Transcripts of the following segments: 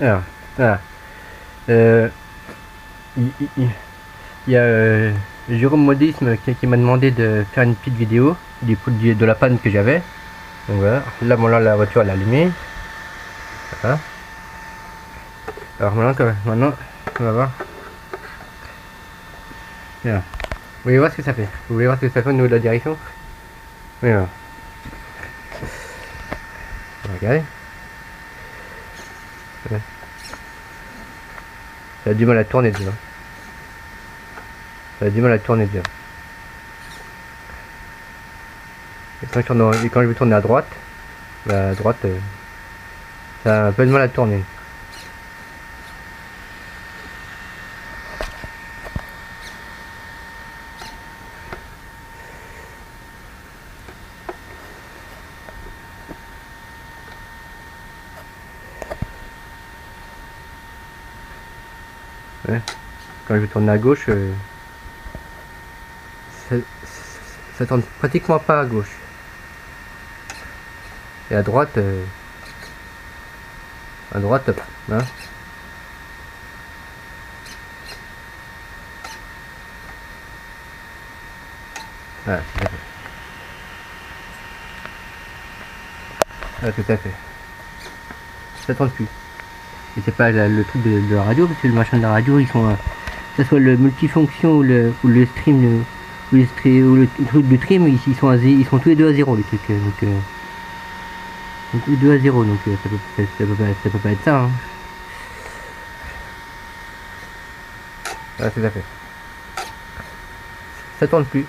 Alors, voilà. Euh, il y a Jérôme Modisme qui m'a demandé de faire une petite vidéo de la panne que j'avais. Donc voilà, là, bon, là la voiture elle est allumée. Voilà. Alors maintenant, on va voir. Voilà. Vous voulez voir ce que ça fait? Vous voulez voir ce que ça fait au niveau de la direction? Oui, voilà. Regardez. Ouais. Ça a du mal à tourner déjà. Ça a du mal à tourner déjà. Et quand je vais tourner à droite, bah, à droite, ça a un peu de mal à tourner. Ouais. Quand je vais tourner à gauche, ça, ça tourne pratiquement pas à gauche. Et à droite, hein. Voilà, tout à fait. Voilà, tout à fait. Ça tourne plus. Et c'est pas le truc de la radio, parce que le machin de la radio, ils sont, que ce soit le multifonction ou le stream, ou le truc de trim, ils sont tous les deux à 0 les trucs. Donc tous les deux à 0, donc ça peut pas être ça. Hein. Voilà, tout à fait. Ça tourne plus.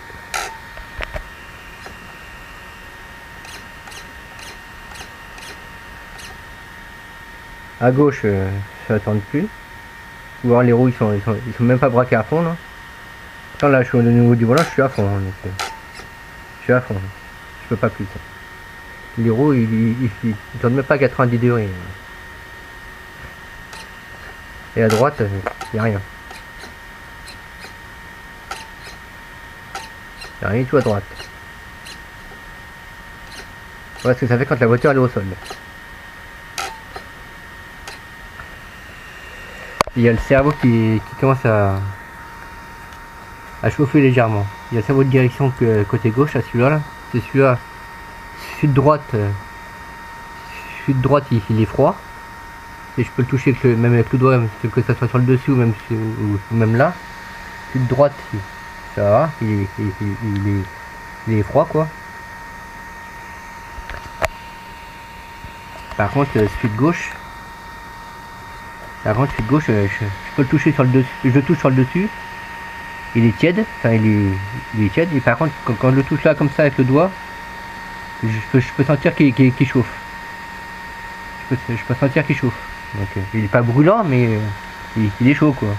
À gauche, ça tourne plus. Ou alors les roues ils sont même pas braqués à fond là. Quand là je suis au niveau du volant, je suis à fond. Hein, donc, je suis à fond. Je peux pas plus. Les roues ils tournent même pas à 90 degrés. Et à droite, y a rien. Y a rien du tout à droite. Voilà ce que ça fait quand la voiture elle est au sol. Il y a le cerveau qui commence à chauffer légèrement. Il y a le cerveau de direction côté gauche, à celui-là. C'est celui-là. Sud-droite, il est froid. Et je peux le toucher même avec le doigt, que ça soit sur le dessus ou même là. Sud-droite, ça va, il est froid quoi. Par contre, sud-gauche, je peux le toucher sur le dessus. Je le touche sur le dessus. Il est tiède, enfin il est tiède. Et par contre, quand je le touche là comme ça avec le doigt, je peux sentir qu'il chauffe. Je peux sentir qu'il chauffe. Donc il est pas brûlant, mais il est chaud quoi.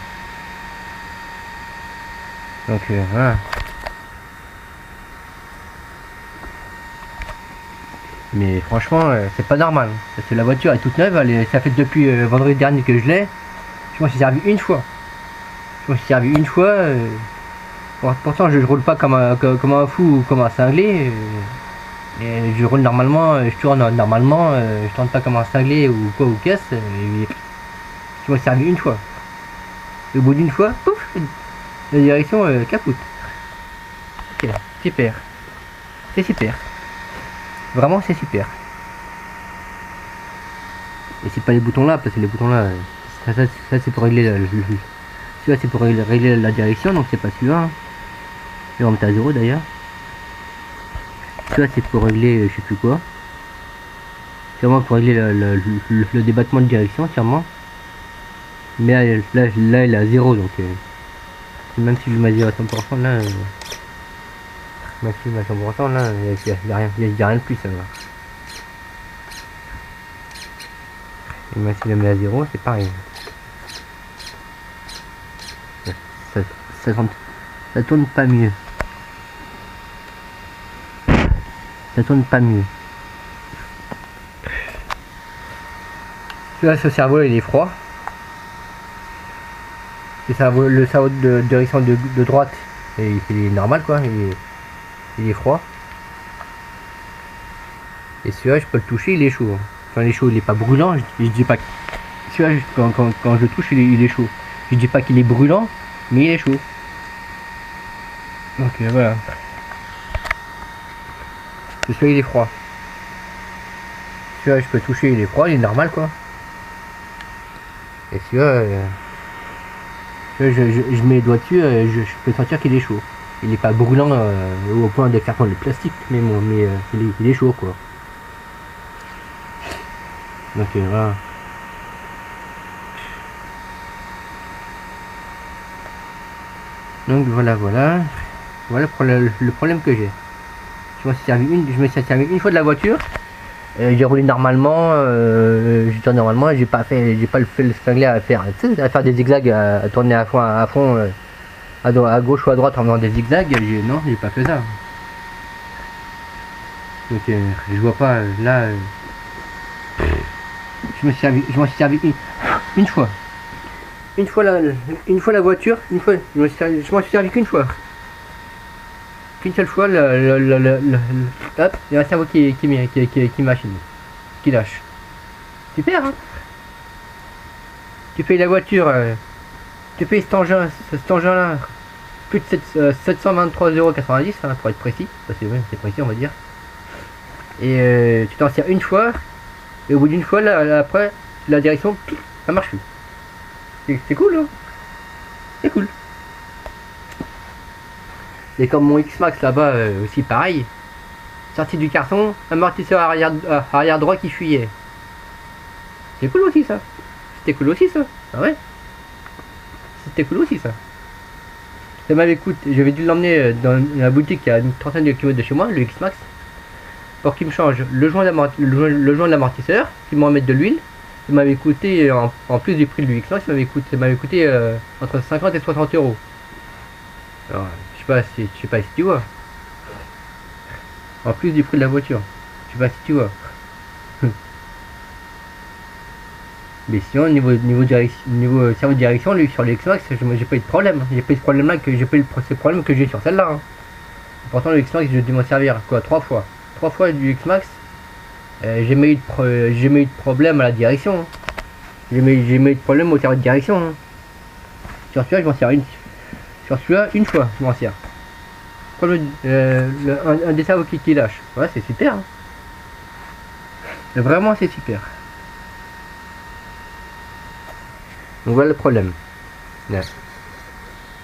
Donc voilà. Mais franchement, c'est pas normal. Parce que la voiture est toute neuve, ça fait depuis vendredi dernier que je l'ai. Je m'en suis servi une fois. Pourtant, je roule pas comme un fou ou comme un cinglé. Et je roule normalement, je tourne normalement, je tourne pas comme un cinglé ou quoi ou caisse. Je m'en suis servi une fois. Et au bout d'une fois, pouf, la direction capote. Ok, super. C'est super. Vraiment, c'est super. Et c'est pas les boutons là, parce que les boutons là, ça c'est pour régler celui-là c'est pour régler la direction, donc c'est pas celui-là. Hein. Je vais remettre à 0 d'ailleurs. Celui-là c'est pour régler je sais plus quoi. Sûrement pour régler le débattement de direction, sûrement. Mais là il est à 0, donc même si je le mets à 100% là, même si je le mets à 100% là, il y a rien de plus ça va. Et même si je le mets à 0, c'est pareil. Ça tourne pas mieux. Ça tourne pas mieux. Là, ce cerveau il est froid. Le cerveau de direction de droite, il est normal quoi. Il est froid. Et celui-là, je peux le toucher, il est chaud. Enfin, il est chaud, il est pas brûlant. Je dis pas celui-là, quand je le touche, il est chaud. Je dis pas qu'il est brûlant, mais il est chaud. Donc voilà. Celui-là, il est froid. Celui-là, je peux toucher, il est froid, il est normal quoi. Et celui-là, je mets les doigts dessus, je peux sentir qu'il est chaud. Il est pas brûlant au point de faire prendre le plastique, mais bon, il est chaud quoi. Donc voilà. Donc voilà. Voilà le problème que j'ai. Je me suis servi une fois de la voiture. J'ai roulé normalement, j'ai pas fait le cinglé à faire des zigzags, à tourner à fond, à gauche ou à droite en faisant des zigzags. Non, j'ai pas fait ça. Donc je vois pas là. Je m'en suis servi une fois. Une fois la voiture, je m'en suis servi qu'une fois. Qu'une seule fois, hop, il y a un cerveau qui machine, qui lâche. Super, hein. Tu payes la voiture, tu payes cet engin-là, plus de 723,90 €, hein, pour être précis, parce que c'est précis on va dire. Et tu t'en sers une fois, et au bout d'une fois, après, la direction, ça marche plus. C'est cool, hein. C'est cool. Et comme mon X-Max là-bas aussi pareil, sorti du carton, amortisseur arrière droit qui fuyait. C'est cool aussi ça. C'était cool aussi ça. Ah ouais. C'était cool aussi ça. Ça m'avait coûté, j'avais dû l'emmener dans la boutique à une trentaine de kilomètres de chez moi, le X-Max, pour qu'il me change le joint de l'amortisseur, qu'il me remette de l'huile. Ça m'avait coûté, en plus du prix du X-Max, ça m'avait coûté entre 50 et 60 €. Alors, je sais pas si tu vois. En plus du prix de la voiture. Je sais pas si tu vois. Mais sinon, niveau cerveau de direction, lui, sur le X-Max, j'ai pas eu de problème. J'ai pas eu ce problème-là ces problèmes que j'ai sur celle-là. Hein. Pourtant, le X-Max, j'ai dû m'en servir, quoi, 3 fois. 3 fois du X-Max. J'ai jamais eu de problème à la direction. Hein. J'ai jamais eu de problème au cerveau de direction. Hein. Sur celui-là, je m'en sers sur celui-là, une fois, je m'en sers. Un des cerveaux qui lâche. Ouais, c'est super. Hein. Vraiment, c'est super. Donc voilà le problème. Là.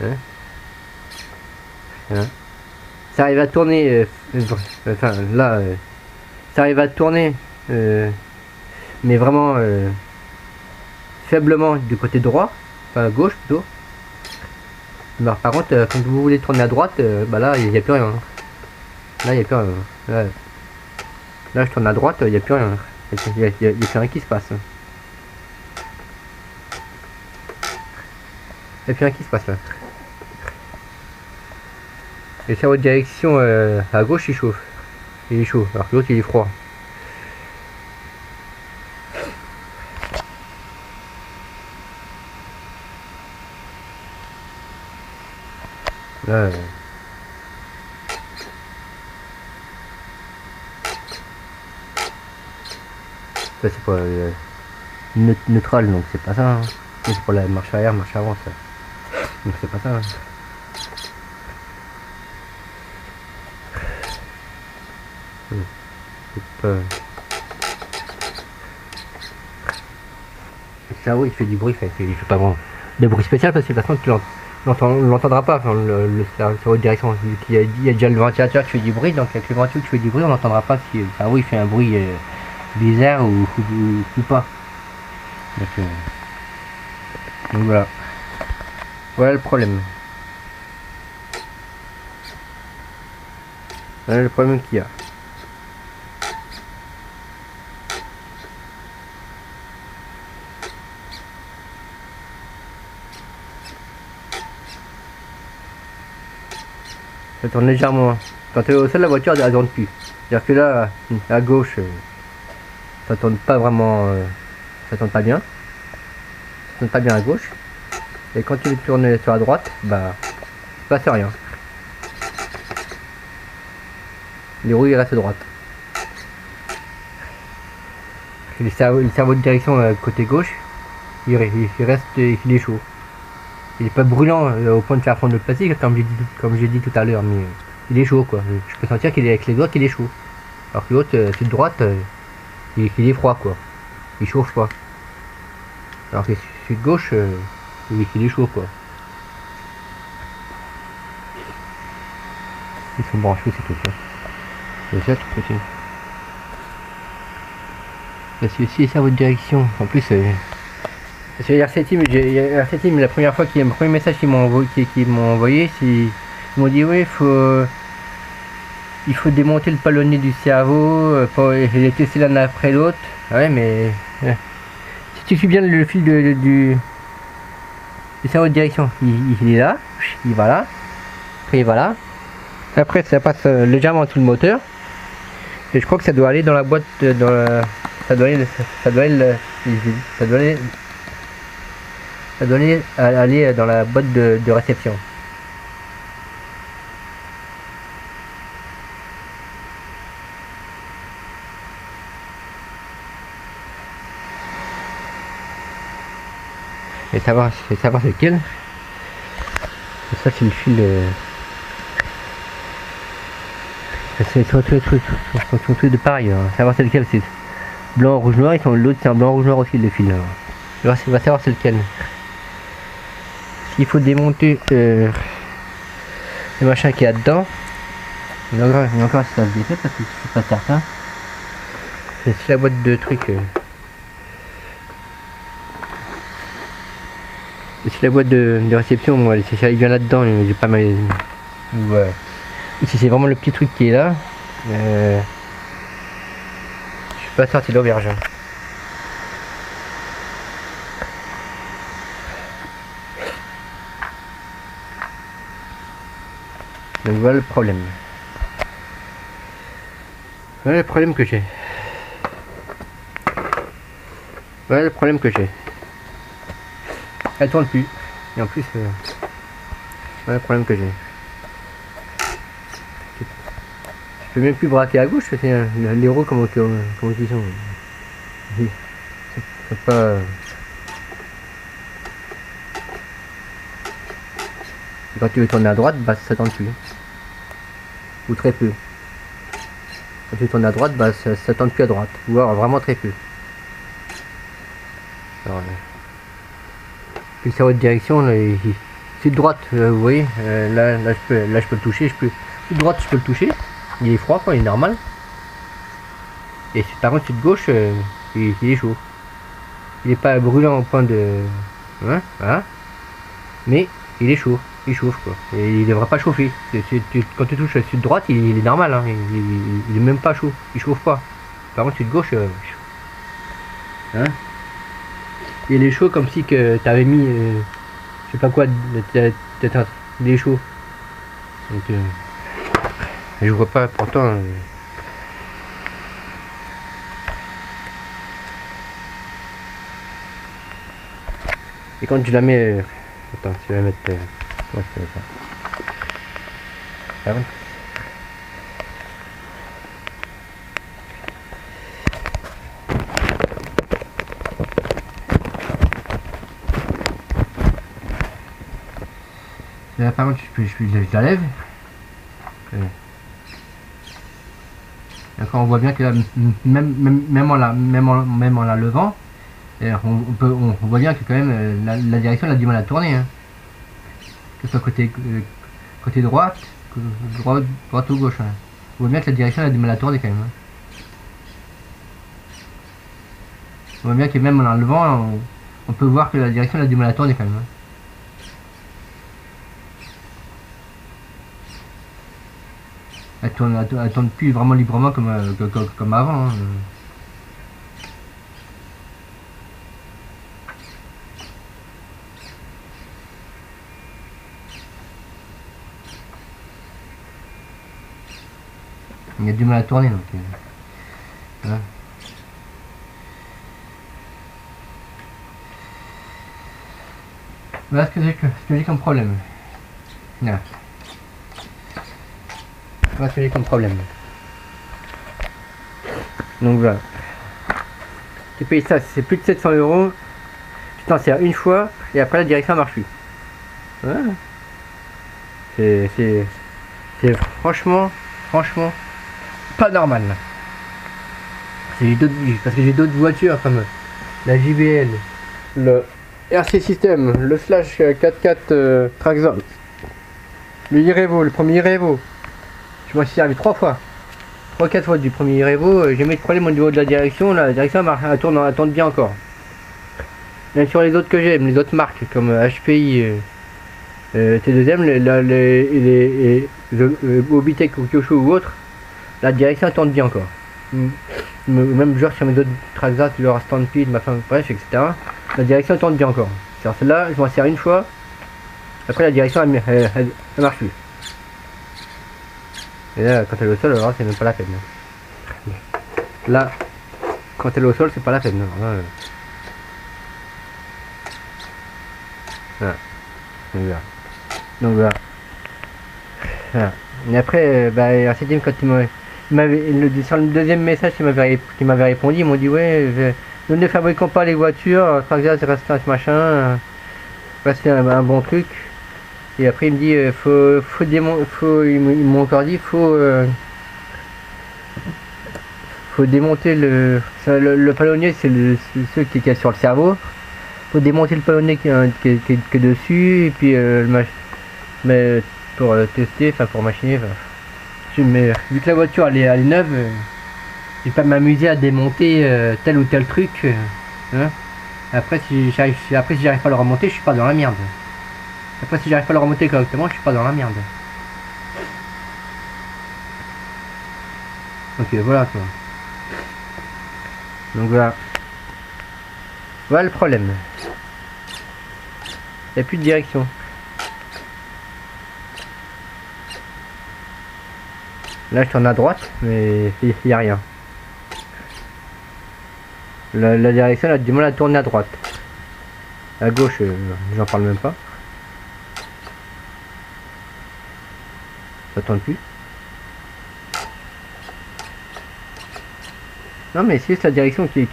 Hein. Hein. Ça arrive à tourner. Enfin, là, ça arrive à tourner. Mais vraiment faiblement du côté droit. Enfin, à gauche plutôt. Mais par contre, quand vous voulez tourner à droite, bah là, il n'y a plus rien. Là, il n'y a plus rien. Là, je tourne à droite, il n'y a plus rien. Il n'y a plus rien qui se passe. Il n'y a plus rien qui se passe là. Et le cerveau de direction à gauche, il chauffe. Il est chaud, alors que l'autre, il est froid. Là, ça c'est pour neutral, donc c'est pas ça. Hein. C'est pour la marche arrière, marche avant, ça. Donc c'est pas ça. Hein. C'est pas... Le cerveau il fait du bruit, il fait pas vraiment de bruit spécial parce que de toute façon tu l'entendra pas, enfin, le cerveau de direction. Il y a déjà le ventilateur qui fait du bruit, donc avec le ventilateur qui fait du bruit, on n'entendra pas si le cerveau il fait un bruit bizarre ou pas. Donc voilà. Voilà le problème. Voilà le problème qu'il y a. Ça tourne légèrement. Quand tu es au sol, la voiture elle tourne plus. C'est-à-dire que là, à gauche, ça tourne pas vraiment. Ça tourne pas bien. Ça tourne pas bien à gauche. Et quand tu tournes sur la droite, bah, il passe rien. Les roues il reste à droite. Le cerveau de direction côté gauche, il reste, il est chaud. Il est pas brûlant au point de faire fondre le plastique, comme j'ai dit tout à l'heure, mais il est chaud quoi. Je peux sentir qu'il est avec les doigts qu'il est chaud. Alors que l'autre, celui de droite, il est froid quoi. Il chauffe pas. Alors que celui de gauche, il est chaud quoi. Ils sont branchés, c'est tout ça. C'est ça tout petit. Là, c'est aussi ça votre direction. En plus, parce que RCTim, la première fois, le premier message qu'ils m'ont envoyé, ils m'ont dit oui, il faut démonter le palonnier du cerveau, et les tester l'un après l'autre. Ouais, mais si tu suis bien le fil du cerveau de direction, il est là, il va là, après il va là. Après ça passe légèrement sous le moteur. Et je crois que ça doit aller dans la boîte, ça doit aller dans la boîte de réception. Et savoir c'est lequel. Et ça c'est le fil. C'est tous de pareil. Hein. Savoir c'est lequel, c'est blanc, rouge, noir. L'autre c'est un blanc, rouge, noir aussi le fil. On va savoir c'est lequel. S'il faut démonter le machin qui est là-dedans. Il y a encore ça se défait parce que je suis pas certain. C'est la boîte de trucs. C'est la boîte de réception, moi, il vient là-dedans, j'ai pas mal. Ouais. Si c'est vraiment le petit truc qui est là, je suis pas sorti de l'auberge. Donc voilà le problème. Voilà le problème que j'ai. Voilà le problème que j'ai. Elle tourne plus. Et en plus, voilà le problème que j'ai. Je peux même plus braquer à gauche, les roues comment ils sont. C'est pas. Quand tu veux tourner à droite, bah ça tourne plus. Ou très peu. Quand tu tournes à droite, bah ça tourne plus à droite. Ou alors vraiment très peu. Alors, puis le cerveau de direction, là, c'est de droite, vous voyez, là je peux le toucher, de droite je peux le toucher, il est froid quoi, il est normal. Et par contre celui de gauche, il est chaud. Il est pas brûlant au point de. Hein, voilà. Mais il est chaud, il chauffe quoi. Et il devrait pas chauffer. Quand tu touches celui de droite, il est normal, hein. Il est même pas chaud, il chauffe pas. Par contre celui de gauche, hein, il est chaud comme si que t'avais mis je sais pas quoi, il est chaud. Donc je vois pas pourtant. Et quand tu la mets, attends, tu vas mettre. Comment je fais ça? Ah bon. Là, par contre, je la lève. D'accord, on voit bien que là, même en la levant, on voit bien que quand même la direction elle a du mal à tourner. Hein. Que ce soit côté droite ou gauche. Hein. On voit bien que la direction elle a du mal à tourner quand même. Hein. On voit bien que même en la levant, on peut voir que la direction elle a du mal à tourner quand même. Hein. Elle tourne plus vraiment librement comme avant. Hein. Il y a du mal à tourner donc. Voilà. Voilà ce que j'ai comme problème. Là. Voilà ce que j'ai comme problème. Donc voilà. J'ai payé ça, c'est plus de 700 €. Tu t'en sers une fois et après la direction marche plus. Ouais. C'est franchement pas normal. Parce que j'ai d'autres voitures comme la JBL, le RC System, le Slash 4x4 Traxxon, le Irevo, le premier Irevo. Je m'en suis servi 3-4 fois du premier Irevo. J'ai mis le problème au niveau de la direction. La direction elle tourne bien encore. Même sur les autres que j'aime, les autres marques comme HPI, T2M, les Obitech ou Kyosho ou autre, la direction elle tourne bien encore. Même genre sur mes autres Traxxas, leur Stampede, bref, etc. La direction elle tourne bien encore. Sur celle-là, je m'en sers une fois. Après la direction elle marche plus. Et là, quand elle est au sol, alors c'est même pas la peine. Là, quand elle est au sol, c'est pas la peine. Là, voilà. Donc voilà. Voilà. Et après, bah, septième, quand sur le deuxième message qu'il m'avait répondu, ils m'ont dit ouais, nous ne fabriquons pas les voitures, Traxxas reste un machin, c'est un bon truc. Et après il me dit ils m'ont encore dit faut démonter le palonnier, c'est ceux qui est sur le cerveau. Faut démonter le palonnier qui est dessus et puis mais pour tester, enfin pour machiner. Mais vu que la voiture elle est neuve, je vais pas m'amuser à démonter tel ou tel truc. Hein. Après si j'arrive pas à le remonter, je suis pas dans la merde. Après si j'arrive pas à le remonter correctement, je suis pas dans la merde. Ok, voilà quoi. Donc voilà. Voilà le problème. Il n'y a plus de direction. Là je tourne à droite, mais il n'y a rien. La direction elle a du mal à tourner à droite. À gauche, j'en parle même pas. Ça tourne plus. Non mais c'est la direction qui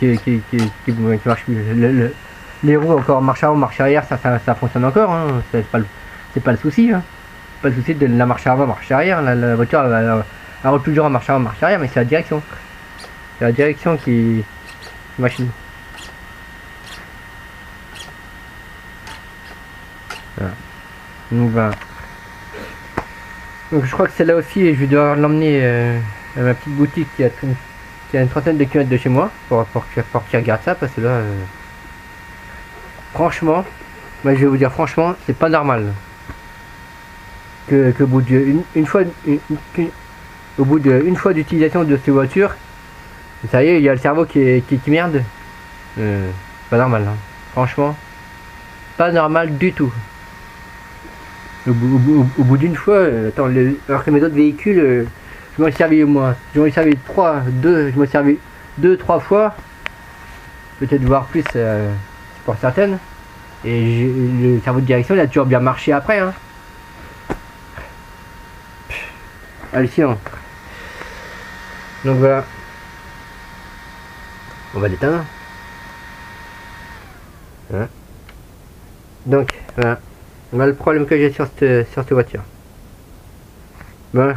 marche plus. Les roues encore marche avant, marche arrière, ça fonctionne encore. Hein. C'est pas le souci. Hein. Pas le souci de la marche avant, marche arrière. La voiture elle roule toujours en marche avant, marche arrière, mais c'est la direction. C'est la direction qui machine. Voilà. Donc voilà. Donc je crois que c'est là aussi et je vais devoir l'emmener à ma petite boutique qui a une trentaine de kilomètres de chez moi pour qu'il regarde ça parce que là franchement, moi je vais vous dire franchement, c'est pas normal que au bout d'une fois d'utilisation de ces voitures, ça y est, il y a le cerveau qui merde. Pas normal, hein. Franchement, pas normal du tout. Au bout d'une fois, alors que mes autres véhicules, je m'en ai servi je m'en ai servi 2-3 fois, peut-être voire plus pour certaines. Et le cerveau de direction il a toujours bien marché après. Hein. Hallucinant. Donc voilà. On va l'éteindre. Hein. Donc voilà. Voilà le problème que j'ai sur cette voiture. Bon.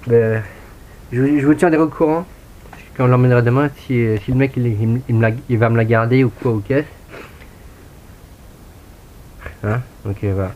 Je vous tiendrai au courant quand on l'emmènera demain si le mec il va me la garder ou quoi ou qu'est-ce. Hein. Donc voilà.